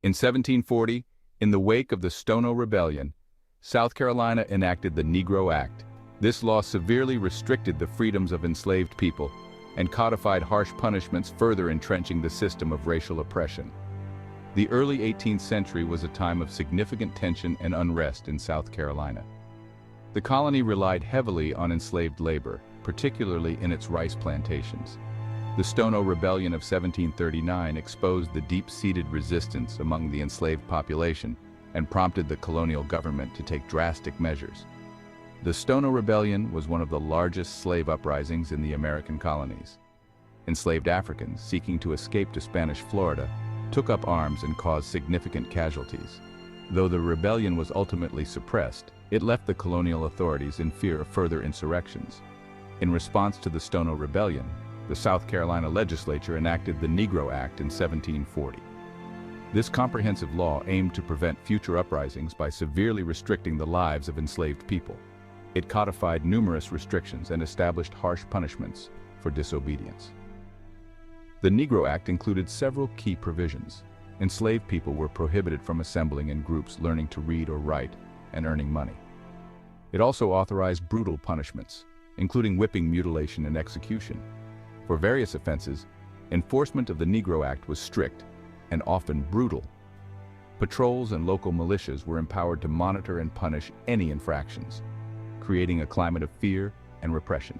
In 1740, in the wake of the Stono Rebellion, South Carolina enacted the Negro Act. This law severely restricted the freedoms of enslaved people and codified harsh punishments, further entrenching the system of racial oppression. The early 18th century was a time of significant tension and unrest in South Carolina. The colony relied heavily on enslaved labor, particularly in its rice plantations. The Stono Rebellion of 1739 exposed the deep-seated resistance among the enslaved population and prompted the colonial government to take drastic measures. The Stono Rebellion was one of the largest slave uprisings in the American colonies. Enslaved Africans, seeking to escape to Spanish Florida, took up arms and caused significant casualties. Though the rebellion was ultimately suppressed, it left the colonial authorities in fear of further insurrections. In response to the Stono Rebellion, the South Carolina legislature enacted the Negro Act in 1740. This comprehensive law aimed to prevent future uprisings by severely restricting the lives of enslaved people. It codified numerous restrictions and established harsh punishments for disobedience. The Negro Act included several key provisions. Enslaved people were prohibited from assembling in groups, learning to read or write, and earning money. It also authorized brutal punishments, including whipping, mutilation, and execution. For various offenses, enforcement of the Negro Act was strict and often brutal. Patrols and local militias were empowered to monitor and punish any infractions, creating a climate of fear and repression.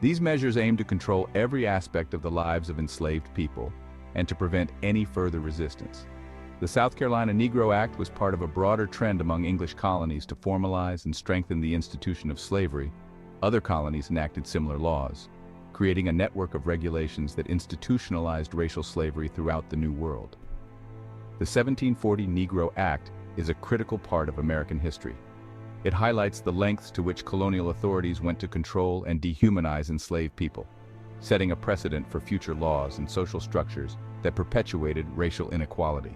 These measures aimed to control every aspect of the lives of enslaved people and to prevent any further resistance. The South Carolina Negro Act was part of a broader trend among English colonies to formalize and strengthen the institution of slavery. Other colonies enacted similar laws, creating a network of regulations that institutionalized racial slavery throughout the New World. The 1740 Negro Act is a critical part of American history. It highlights the lengths to which colonial authorities went to control and dehumanize enslaved people, setting a precedent for future laws and social structures that perpetuated racial inequality.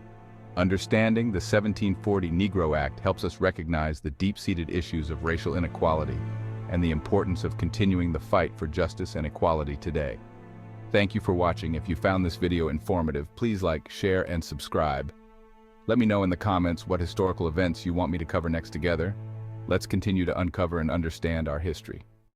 Understanding the 1740 Negro Act helps us recognize the deep-seated issues of racial inequality and the importance of continuing the fight for justice and equality today. Thank you for watching. If you found this video informative, please like, share, and subscribe. Let me know in the comments what historical events you want me to cover next together. Let's continue to uncover and understand our history.